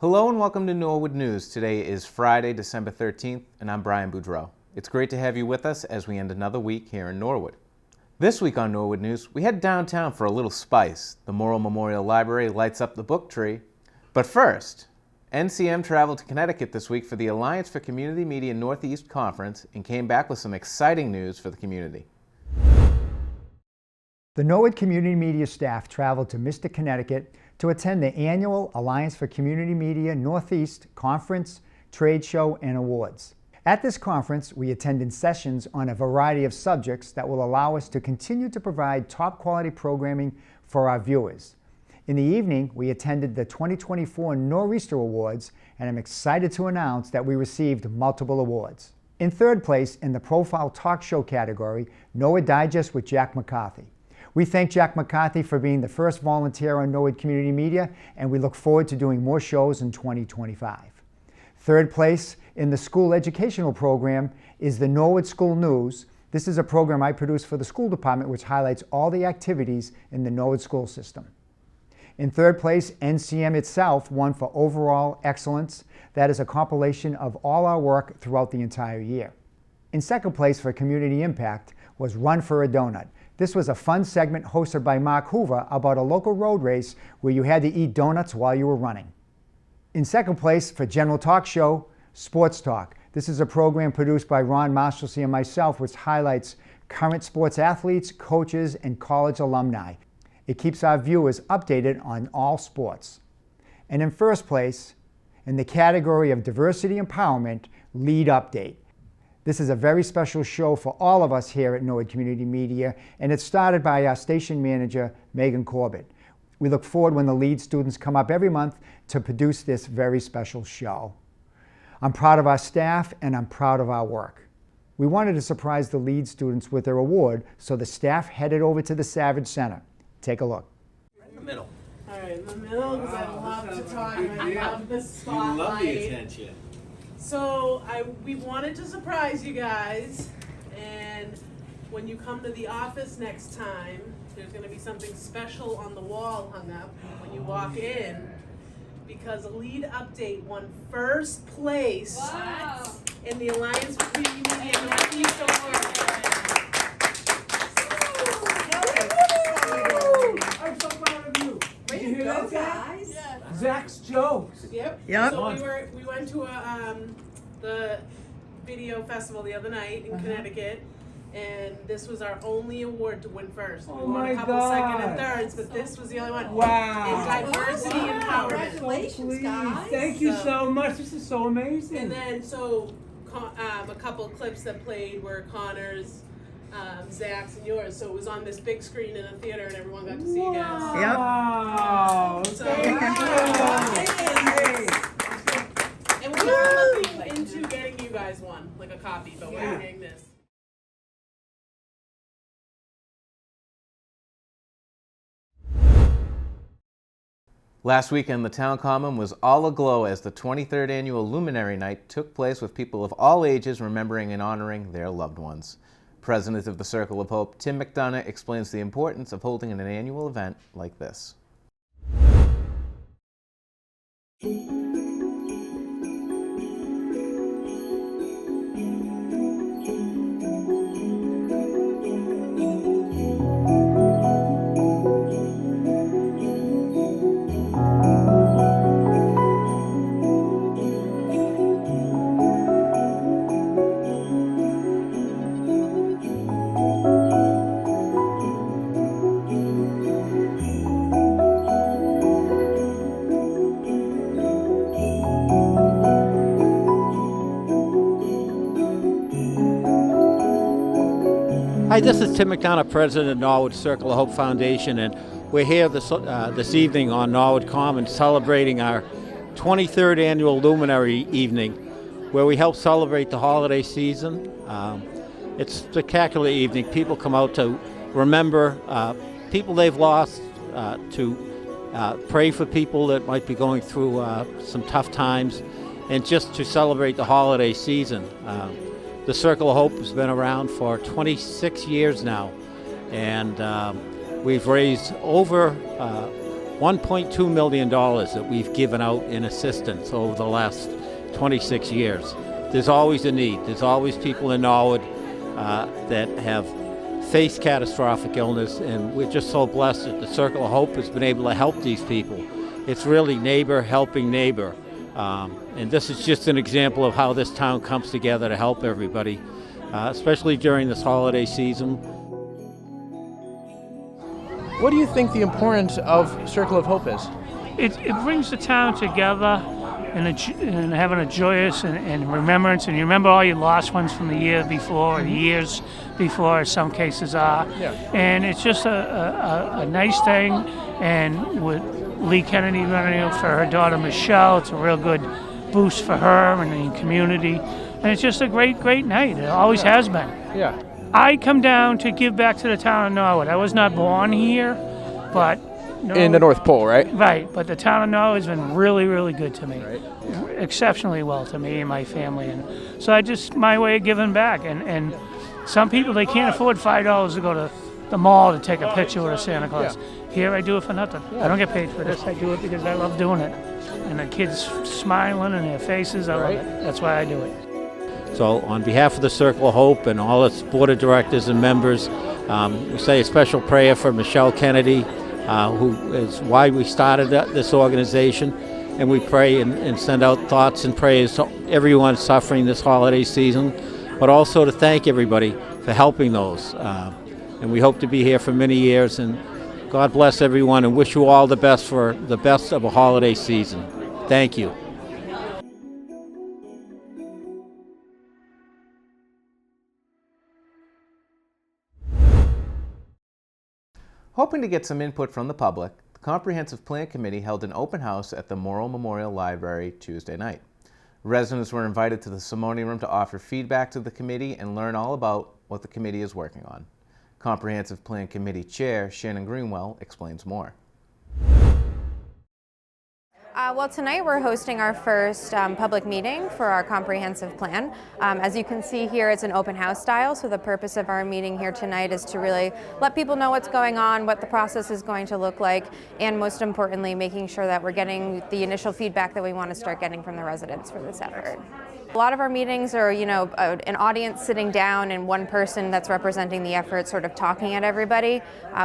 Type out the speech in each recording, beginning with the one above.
Hello and welcome to Norwood News. Today is Friday, December 13th, and I'm Brian Boudreau. It's great to have you with us as we end another week here in Norwood. This week on Norwood News, we head downtown for a little spice. The Morrill Memorial Library lights up the book tree. But first, NCM traveled to Connecticut this week for the Alliance for Community Media Northeast Conference and came back with some exciting news for the community. The Norwood Community Media staff traveled to Mystic, Connecticut to attend the annual Alliance for Community Media Northeast Conference, Trade Show, and Awards. At this conference, we attended sessions on a variety of subjects that will allow us to continue to provide top quality programming for our viewers. In the evening, we attended the 2024 Nor'easter Awards, and I'm excited to announce that we received multiple awards. In third place in the Profile Talk Show category, Norwood Digest with Jack McCarthy. We thank Jack McCarthy for being the first volunteer on Norwood Community Media, and we look forward to doing more shows in 2025. Third place in the school educational program is the Norwood School News. This is a program I produce for the school department which highlights all the activities in the Norwood school system. In third place, NCM itself won for overall excellence. That is a compilation of all our work throughout the entire year. In second place for community impact was Run for a Donut. This was a fun segment hosted by Mark Hoover about a local road race where you had to eat donuts while you were running. In second place for General Talk Show, Sports Talk. This is a program produced by Ron Marshalsea and myself which highlights current sports athletes, coaches, and college alumni. It keeps our viewers updated on all sports. And in first place, in the category of diversity empowerment, Lead Update. This is a very special show for all of us here at Norwood Community Media, and it's started by our station manager, Megan Corbett. We look forward when the lead students come up every month to produce this very special show. I'm proud of our staff, and I'm proud of our work. We wanted to surprise the lead students with their award, so the staff headed over to the Savage Center. Take a look. Right in the middle. All right, in the middle, because I love to talk, and I love the spotlight. You love the attention. So we wanted to surprise you guys, and when you come to the office next time, there's going to be something special on the wall hung up when you walk in, because Lead Update won first place in the Alliance for Community Media Northeast Award. I'm so proud of you. Did you hear that, Zach? Yeah. Zach's jokes. Yep. So we went to the video festival the other night in Connecticut, and this was our only award to win first. Oh We won my a couple God. second and thirds, but this was the only one. Wow. In diversity empowerment. Congratulations, guys. Thank you so much. This is so amazing. And then a couple clips that played were Connor's, Zach's, and yours. So it was on this big screen in a theater, and everyone got to see you guys. Wow. So- Thank you. And we are looking into getting you guys one, like a copy, but we're getting this. Last weekend, the Town Common was all aglow as the 23rd Annual Luminary Night took place with people of all ages remembering and honoring their loved ones. President of the Circle of Hope, Tim McDonough, explains the importance of holding an annual event like this. Hi, this is Tim McDonough, President of Norwood Circle of Hope Foundation, and we're here this evening on Norwood Common celebrating our 23rd Annual Luminary Evening, where we help celebrate the holiday season. It's a spectacular evening. People come out to remember people they've lost, to pray for people that might be going through some tough times, and just to celebrate the holiday season. The Circle of Hope has been around for 26 years now, and we've raised over $1.2 million that we've given out in assistance over the last 26 years. There's always a need. There's always people in Norwood that have faced catastrophic illness, and we're just so blessed that the Circle of Hope has been able to help these people. It's really neighbor helping neighbor. And this is just an example of how this town comes together to help everybody, especially during this holiday season. What do you think the importance of Circle of Hope is? It brings the town together and having a joyous and remembrance, and you remember all your lost ones from the year before, or the years before, as some cases are. Yeah. And it's just a nice thing, and with Lee Kennedy running for her daughter Michelle, it's a real good boost for her and the community. And it's just a great, great night. It always has been. Yeah. I come down to give back to the town of Norwood. I was not born here, but In the North Pole, right? Right, but the town of Norwood has been really, really good to me. Right. Exceptionally well to me and my family. And so my way of giving back. And some people, they can't afford $5 to go to the mall to take a picture with a Santa Claus. Yeah. Here I do it for nothing. I don't get paid for this. I do it because I love doing it. And the kids smiling in their faces, I love it. That's why I do it. So on behalf of the Circle of Hope and all its board of directors and members, we say a special prayer for Michelle Kennedy, who is why we started this organization. And we pray and send out thoughts and prayers to everyone suffering this holiday season, but also to thank everybody for helping those. And we hope to be here for many years. And God bless everyone, and wish you all the best for the best of a holiday season. Thank you. Hoping to get some input from the public, the Comprehensive Plan Committee held an open house at the Morrill Memorial Library Tuesday night. Residents were invited to the Simone Room to offer feedback to the committee and learn all about what the committee is working on. Comprehensive Plan Committee Chair Shannon Greenwell explains more. Well, tonight we're hosting our first public meeting for our comprehensive plan. As you can see here, it's an open house style, so the purpose of our meeting here tonight is to really let people know what's going on, what the process is going to look like, and most importantly, making sure that we're getting the initial feedback that we want to start getting from the residents for this effort. A lot of our meetings are, an audience sitting down and one person that's representing the effort sort of talking at everybody.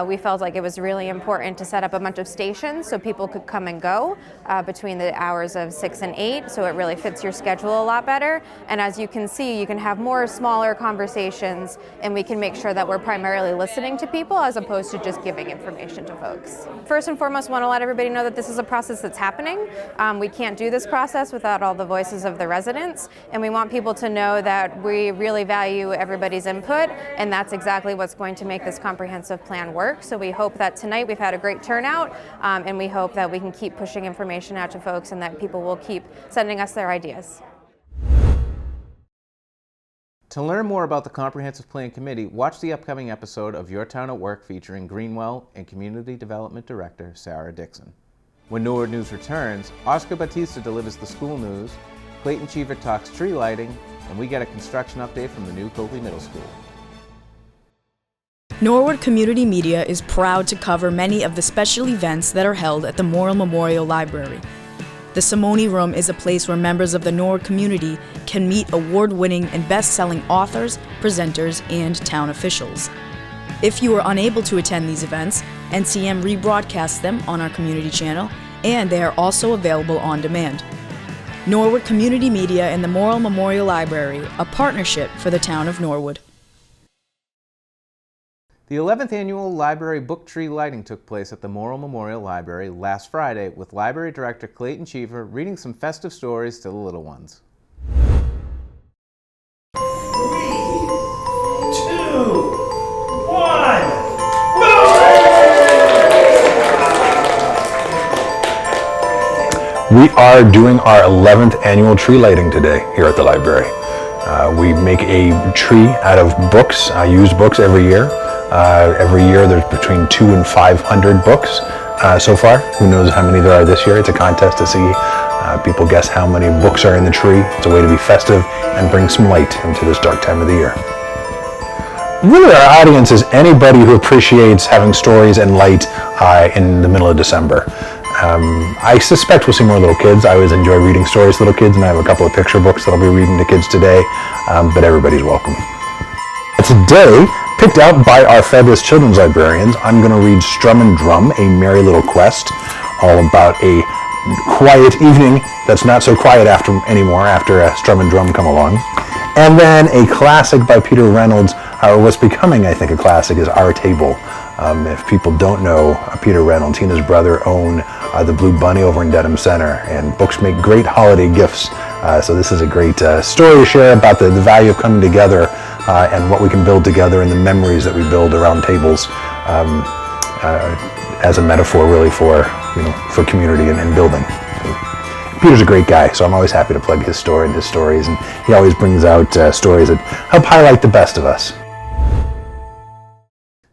We felt like it was really important to set up a bunch of stations so people could come and go between the hours of 6 and 8, so it really fits your schedule a lot better. And as you can see, you can have more smaller conversations, and we can make sure that we're primarily listening to people as opposed to just giving information to folks. First and foremost, want to let everybody know that this is a process that's happening. We can't do this process without all the voices of the residents. And we want people to know that we really value everybody's input, and that's exactly what's going to make this comprehensive plan work. So we hope that tonight we've had a great turnout, and we hope that we can keep pushing information out to folks and that people will keep sending us their ideas. To learn more about the Comprehensive Plan Committee, watch the upcoming episode of Your Town at Work featuring Greenwell and Community Development Director Sarah Dixon. When Norwood News returns, Oscar Batista delivers the school news, Clayton Cheever talks tree lighting, and we get a construction update from the new Copley Middle School. Norwood Community Media is proud to cover many of the special events that are held at the Morrill Memorial Library. The Simone Room is a place where members of the Norwood community can meet award-winning and best-selling authors, presenters, and town officials. If you are unable to attend these events, NCM rebroadcasts them on our community channel, and they are also available on demand. Norwood Community Media and the Morrill Memorial Library, a partnership for the town of Norwood. The 11th annual library book tree lighting took place at the Morrill Memorial Library last Friday, with Library Director Clayton Cheever reading some festive stories to the little ones. 3, 2, 1. We are doing our 11th annual tree lighting today here at the library. We make a tree out of books, used books every year. Every year there's between 200 and 500 books so far. Who knows how many there are this year? It's a contest to see people guess how many books are in the tree. It's a way to be festive and bring some light into this dark time of the year. Really, our audience is anybody who appreciates having stories and light in the middle of December. I suspect we'll see more little kids. I always enjoy reading stories to little kids, and I have a couple of picture books that I'll be reading to kids today, but everybody's welcome. Today, picked out by our fabulous children's librarians, I'm going to read Strum and Drum, A Merry Little Quest, all about a quiet evening that's not so quiet anymore after Strum and Drum come along. And then a classic by Peter Reynolds, or what's becoming, I think, a classic, is Our Table. If people don't know, Peter Reynolds, he and his brother own the Blue Bunny over in Dedham Center, and books make great holiday gifts. So this is a great story to share about the value of coming together and what we can build together and the memories that we build around tables as a metaphor really for community and building. Peter's a great guy, so I'm always happy to plug his story and his stories, and he always brings out stories that help highlight the best of us.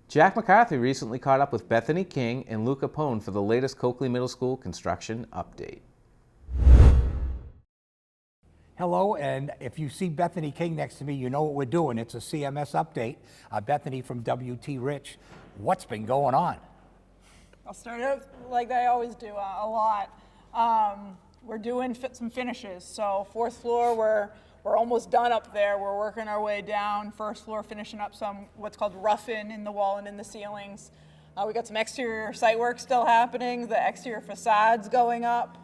Jack McCarthy recently caught up with Bethany King and Luke Capone for the latest Coakley Middle School construction update. Hello, and if you see Bethany King next to me, you know what we're doing. It's a CMS update. Bethany from WT Rich, what's been going on? I'll start out like I always do, a lot. We're doing some finishes. So 4th floor, we're almost done up there. We're working our way down. 1st floor, finishing up some what's called rough-in the wall and in the ceilings. We got some exterior site work still happening. The exterior facades going up.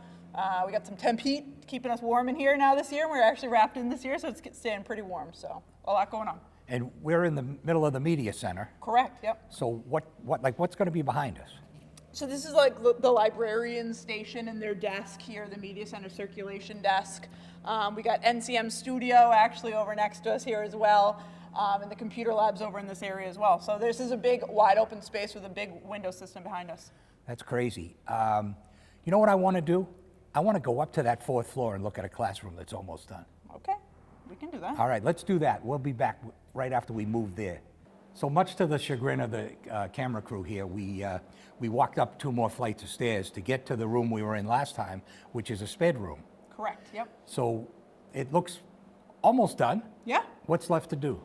We got some temp heat keeping us warm in here now this year. We're actually wrapped in this year, so it's staying pretty warm. So a lot going on. And we're in the middle of the media center. Correct. Yep. So what's going to be behind us? So this is like the librarian station and their desk here, the media center circulation desk. We got NCM Studio actually over next to us here as well, and the computer labs over in this area as well. So this is a big wide open space with a big window system behind us. That's crazy. You know what I want to do? I want to go up to that 4th floor and look at a classroom that's almost done. Okay, we can do that. All right, let's do that. We'll be back right after we move there. So much to the chagrin of the camera crew here, we walked up 2 more flights of stairs to get to the room we were in last time, which is a sped room. Correct, yep. So it looks almost done. Yeah. What's left to do?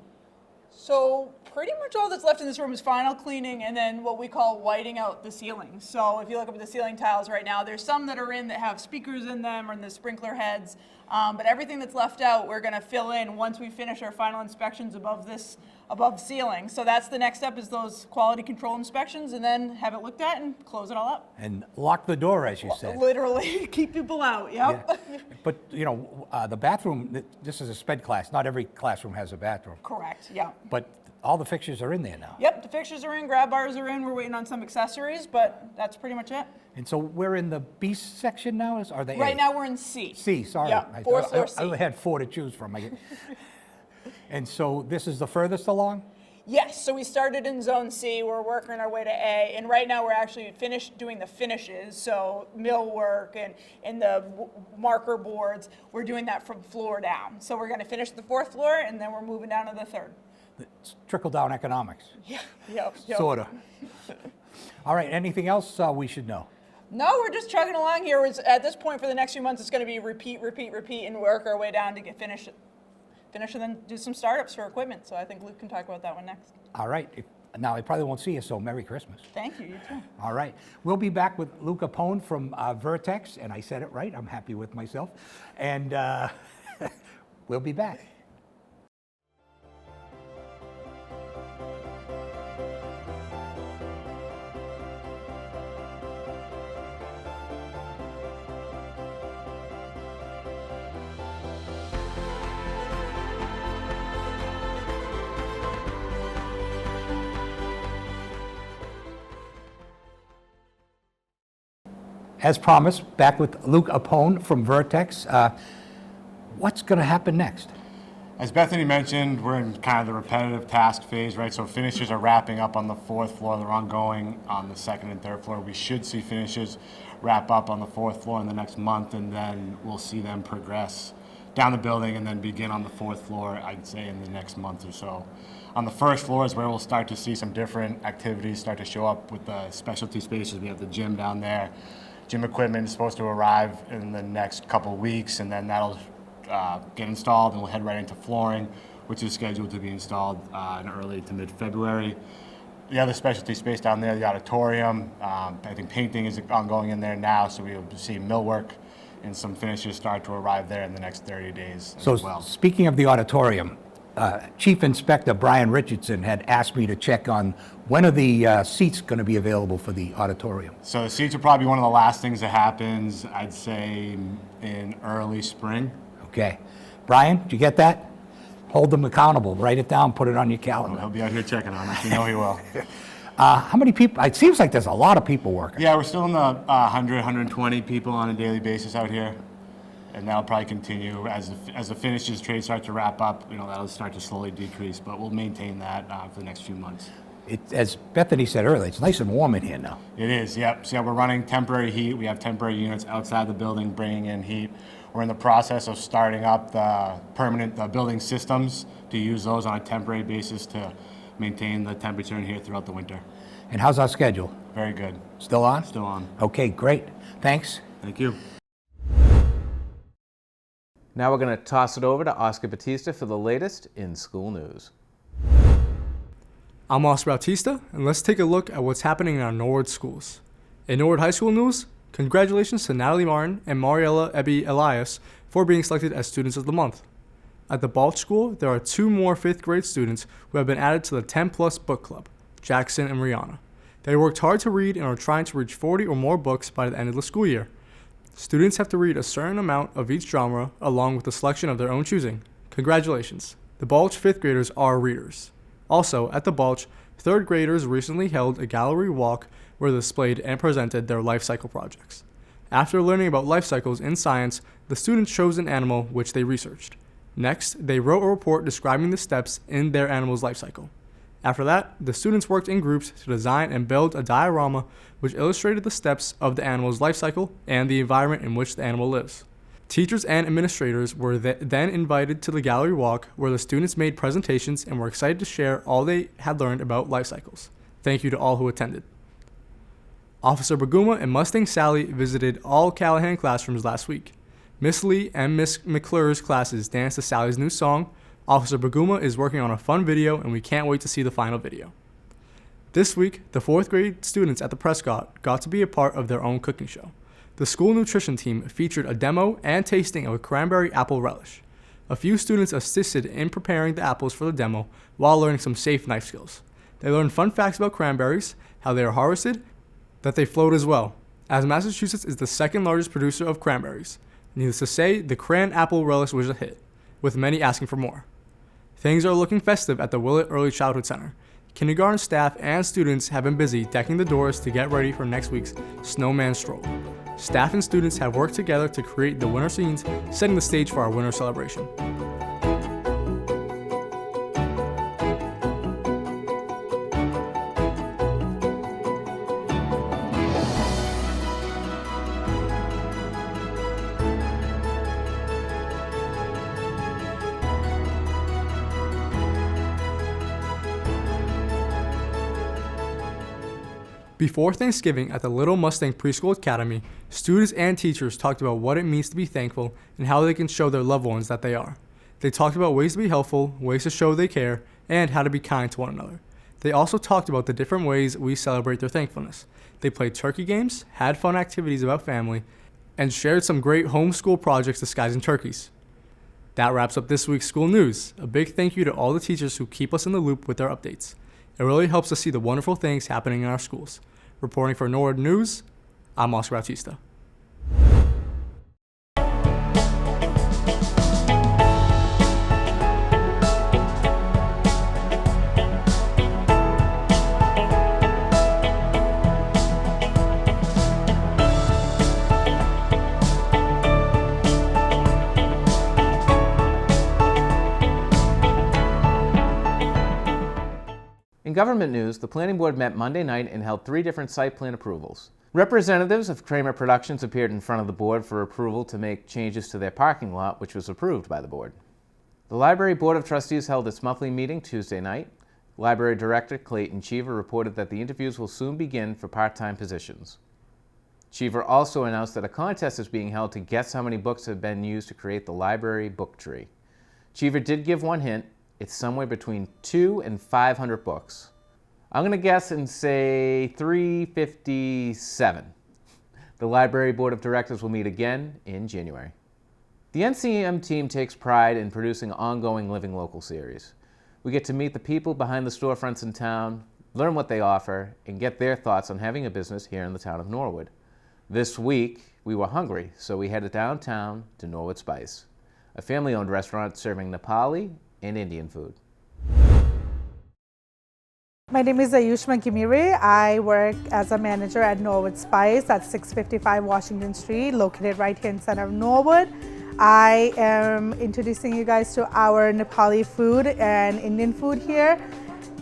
So pretty much all that's left in this room is final cleaning and then what we call whiting out the ceiling. So if you look up at the ceiling tiles right now, there's some that are in that have speakers in them or in the sprinkler heads. But everything that's left out, we're going to fill in once we finish our final inspections above ceiling. So that's the next step, is those quality control inspections, and then have it looked at and close it all up. And lock the door, as you said. Literally, keep people out, yep. Yeah. But, the bathroom, this is a sped class. Not every classroom has a bathroom. Correct, yeah. But all the fixtures are in there now. Yep, the fixtures are in, grab bars are in. We're waiting on some accessories, but that's pretty much it. And so we're in the B section now, are they? Right now we're in C. C, sorry. Yeah, 4th floor C. I only had 4 to choose from. And so this is the furthest along? Yes, so we started in Zone C, we're working our way to A, and right now we're actually finished doing the finishes, so millwork and the marker boards, we're doing that from floor down. So we're gonna finish the 4th floor, and then we're moving down to the 3rd. It's trickle-down economics. Yeah, yep. Sorta. All right, anything else we should know? No, we're just chugging along here. At this point, for the next few months, it's gonna be repeat, and work our way down to get finished and then do some startups for equipment. So I think Luke can talk about that one next. All right. Now, I probably won't see you, so Merry Christmas. Thank you, you too. All right. We'll be back with Luke Capone from Vertex, and I said it right. I'm happy with myself. And we'll be back. As promised, back with Luke Capone from Vertex. What's going to happen next? As Bethany mentioned, we're in kind of the repetitive task phase, right? So finishes are wrapping up on the 4th floor. They're ongoing on the 2nd and 3rd floor. We should see finishes wrap up on the 4th floor in the next month, and then we'll see them progress down the building and then begin on the 4th floor, I'd say, in the next month or so. On the 1st floor is where we'll start to see some different activities start to show up with the specialty spaces. We have the gym down there. Gym equipment is supposed to arrive in the next couple of weeks, and then that'll get installed, and we'll head right into flooring, which is scheduled to be installed in early to mid-February. the other specialty space down there, the auditorium. I think painting is ongoing in there now, so we'll see millwork and some finishes start to arrive there in the next 30 days So as well. speaking of the auditorium, Chief Inspector Brian Richardson had asked me to check on when are the seats going to be available for the auditorium? So the seats are probably one of the last things that happens, I'd say, in early spring. Okay. Brian, did you get that? Hold them accountable. Write it down, put it on your calendar. He'll be out here checking on us. You know he will. How many people? It seems like there's a lot of people working. Yeah, we're still in the 100, 120 people on a daily basis out here. And that'll probably continue as the finishes trade start to wrap up. You know, that'll start to slowly decrease, but we'll maintain that for the next few months. As Bethany said earlier, it's nice and warm in here now. It is, yep. So yeah, we're running temporary heat. We have temporary units outside the building bringing in heat. We're in the process of starting up the permanent building systems to use those on a temporary basis to maintain the temperature in here throughout the winter. And how's our schedule? Very good. Still on? Still on. Okay, great. Thanks. Thank you. Now we're going to toss it over to Oscar Batista for the latest in school news. I'm Oscar Bautista, and let's take a look at what's happening in our Norwood schools. In Norwood High School news, congratulations to Natalie Martin and Mariella Ebby Elias for being selected as Students of the Month. At the Balch School, there are 2 more 5th grade students who have been added to the 10 Plus Book Club, Jackson and Rihanna. They worked hard to read and are trying to reach 40 or more books by the end of the school year. Students have to read a certain amount of each genre along with a selection of their own choosing. Congratulations. The Balch 5th graders are readers. Also, at the Balch, 3rd graders recently held a gallery walk where they displayed and presented their life cycle projects. After learning about life cycles in science, the students chose an animal which they researched. Next, they wrote a report describing the steps in their animal's life cycle. After that, the students worked in groups to design and build a diorama which illustrated the steps of the animal's life cycle and the environment in which the animal lives. Teachers and administrators were then invited to the gallery walk where the students made presentations and were excited to share all they had learned about life cycles. Thank you to all who attended. Officer Baguma and Mustang Sally visited all Callahan classrooms last week. Miss Lee and Miss McClure's classes danced to Sally's new song. Officer Baguma is working on a fun video, and we can't wait to see the final video. This week, the 4th grade students at the Prescott got to be a part of their own cooking show. The school nutrition team featured a demo and tasting of a cranberry apple relish. A few students assisted in preparing the apples for the demo while learning some safe knife skills. They learned fun facts about cranberries, how they are harvested, that they float as well, as Massachusetts is the 2nd largest producer of cranberries. Needless to say, the cran apple relish was a hit, with many asking for more. Things are looking festive at the Willett Early Childhood Center. Kindergarten staff and students have been busy decking the doors to get ready for next week's Snowman Stroll. Staff and students have worked together to create the winter scenes, setting the stage for our winter celebration. Before Thanksgiving at the Little Mustang Preschool Academy, students and teachers talked about what it means to be thankful and how they can show their loved ones that they are. They talked about ways to be helpful, ways to show they care, and how to be kind to one another. They also talked about the different ways we celebrate their thankfulness. They played turkey games, had fun activities about family, and shared some great homeschool projects disguising turkeys. That wraps up this week's school news. A big thank you to all the teachers who keep us in the loop with their updates. It really helps us see the wonderful things happening in our schools. Reporting for Norwood News, I'm Oscar Bautista. In government news, the planning board met Monday night and held 3 different site plan approvals. Representatives of Kramer Productions appeared in front of the board for approval to make changes to their parking lot, which was approved by the board. The Library Board of Trustees held its monthly meeting Tuesday night. Library Director Clayton Cheever reported that the interviews will soon begin for part-time positions. Cheever also announced that a contest is being held to guess how many books have been used to create the library book tree. Cheever did give one hint. It's somewhere between 200 and 500 books. I'm going to guess and say 3:57. The Library Board of Directors will meet again in January. The NCM team takes pride in producing ongoing Living Local series. We get to meet the people behind the storefronts in town, learn what they offer, and get their thoughts on having a business here in the town of Norwood. This week, we were hungry, so we headed downtown to Norwood Spice, a family-owned restaurant serving Nepali and Indian food. My name is Ayushma Gimiri. I work as a manager at Norwood Spice at 655 Washington Street, located right here in the center of Norwood. I am introducing you guys to our Nepali food and Indian food here.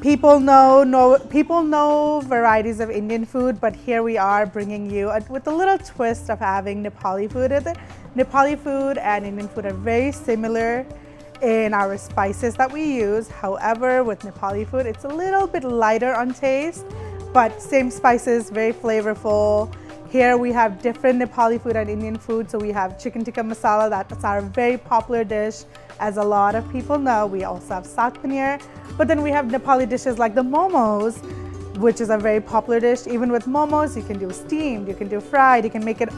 People know varieties of Indian food, but here we are bringing you with a little twist of having Nepali food in it. Nepali food and Indian food are very similar in our spices that we use. However, with Nepali food, it's a little bit lighter on taste, but same spices, very flavorful. Here we have different Nepali food and Indian food. So we have chicken tikka masala, that's our very popular dish. As a lot of people know, we also have saag paneer, but then we have Nepali dishes like the momos, which is a very popular dish. Even with momos, you can do steamed, you can do fried, you can make it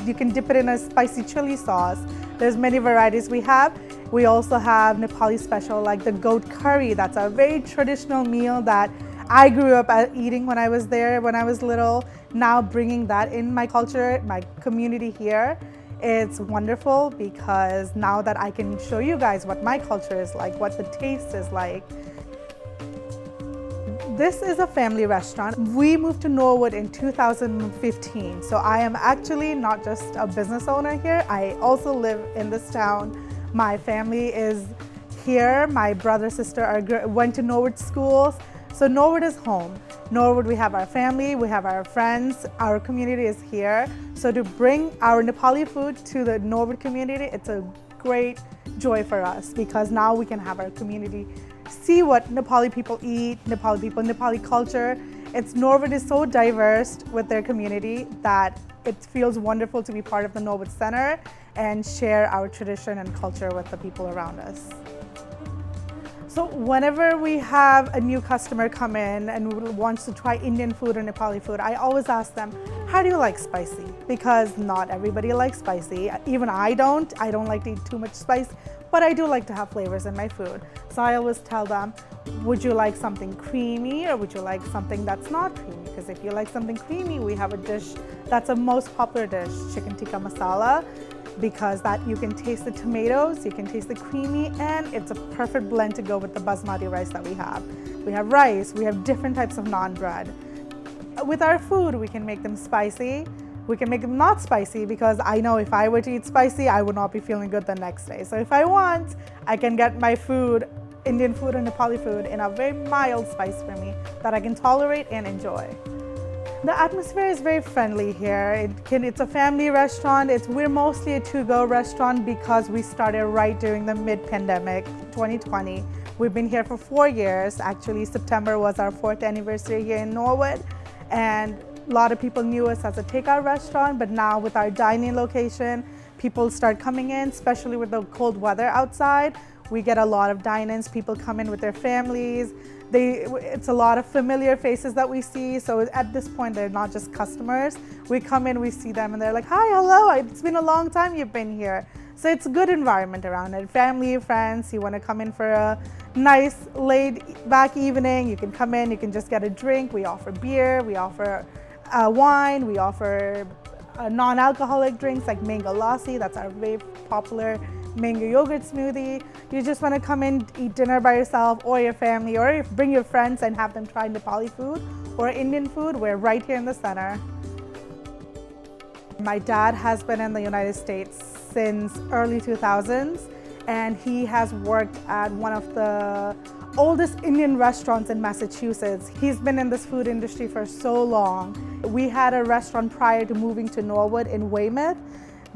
you can dip it in a spicy chili sauce. There's many varieties we have. We also have Nepali special like the goat curry. That's a very traditional meal that I grew up eating when I was there, when I was little. Now bringing that in my culture, my community here, it's wonderful because now that I can show you guys what my culture is like, what the taste is like. This is a family restaurant. We moved to Norwood in 2015, so I am actually not just a business owner here, I also live in this town. My family is here. My brother, sister went to Norwood schools, so Norwood is home. Norwood, we have our family, we have our friends, our community is here. So to bring our Nepali food to the Norwood community, it's a great joy for us because now we can have our community see what Nepali people eat, Nepali people, Nepali culture. Norwood is so diverse with their community that it feels wonderful to be part of the Norwood Center and share our tradition and culture with the people around us. So whenever we have a new customer come in and wants to try Indian food or Nepali food, I always ask them, how do you like spicy? Because not everybody likes spicy. Even I don't like to eat too much spice, but I do like to have flavors in my food. So I always tell them, would you like something creamy or would you like something that's not creamy? Because if you like something creamy, we have a dish that's a most popular dish, chicken tikka masala, because that you can taste the tomatoes, you can taste the creamy, and it's a perfect blend to go with the basmati rice that we have. We have rice, we have different types of naan bread. With our food, we can make them spicy. We can make them not spicy because I know if I were to eat spicy, I would not be feeling good the next day. So if I want, I can get my food, Indian food or Nepali food, in a very mild spice for me that I can tolerate and enjoy. The atmosphere is very friendly here. It's a family restaurant. We're mostly a to-go restaurant because we started right during the mid-pandemic, 2020. We've been here for 4 years. Actually, September was our 4th anniversary here in Norwood. And a lot of people knew us as a takeout restaurant, but now with our dining location, people start coming in, especially with the cold weather outside. We get a lot of dine-ins. People come in with their families. It's a lot of familiar faces that we see. So at this point, they're not just customers. We come in, we see them, and they're like, hi, hello, it's been a long time you've been here. So it's a good environment around it. Family, friends, you want to come in for a nice laid-back evening, you can come in, you can just get a drink. We offer beer, we offer wine, we offer non-alcoholic drinks like mango lassi. That's our very popular mango yogurt smoothie. You just want to come in, eat dinner by yourself or your family, or bring your friends and have them try Nepali food or Indian food. We're right here in the center. My dad has been in the United States since early 2000s, and he has worked at one of the oldest Indian restaurants in Massachusetts. He's been in this food industry for so long. We had a restaurant prior to moving to Norwood in Weymouth.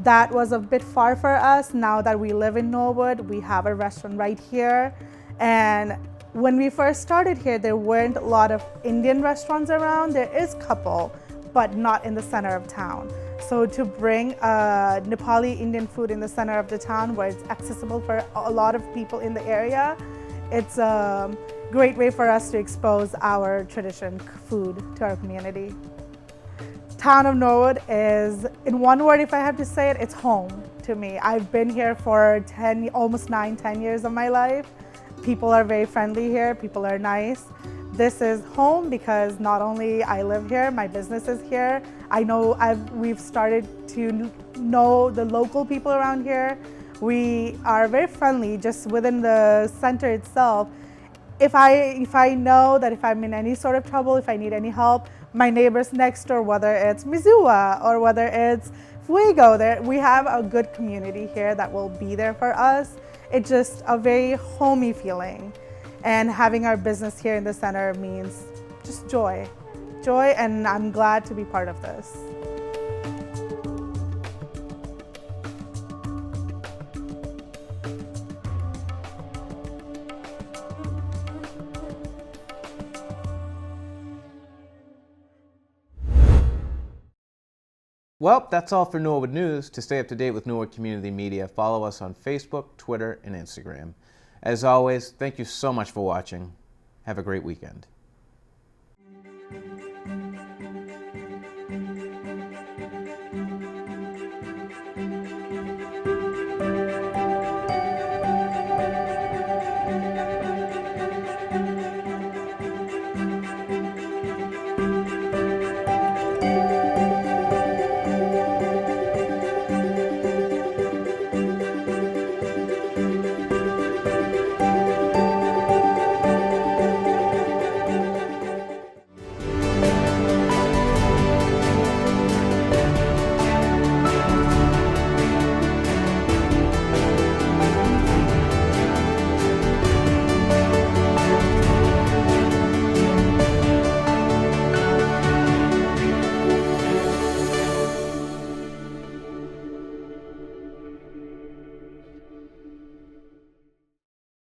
That was a bit far for us. Now that we live in Norwood, we have a restaurant right here. And when we first started here, there weren't a lot of Indian restaurants around. There is a couple, but not in the center of town. So to bring Nepali Indian food in the center of the town where it's accessible for a lot of people in the area, great way for us to expose our tradition food to our community. Town of Norwood is, in one word if I have to say it, it's home to me. I've been here for almost 9-10 years of my life. People are very friendly here, people are nice. This is home because not only I live here, my business is here. I know we've started to know the local people around here. We are very friendly just within the center itself. If I know that if I'm in any sort of trouble, if I need any help, my neighbors next door, whether it's Missoula or whether it's Fuego, we have a good community here that will be there for us. It's just a very homey feeling. And having our business here in the center means just joy. Joy, and I'm glad to be part of this. Well, that's all for Norwood News. To stay up to date with Norwood Community Media, follow us on Facebook, Twitter, and Instagram. As always, thank you so much for watching. Have a great weekend.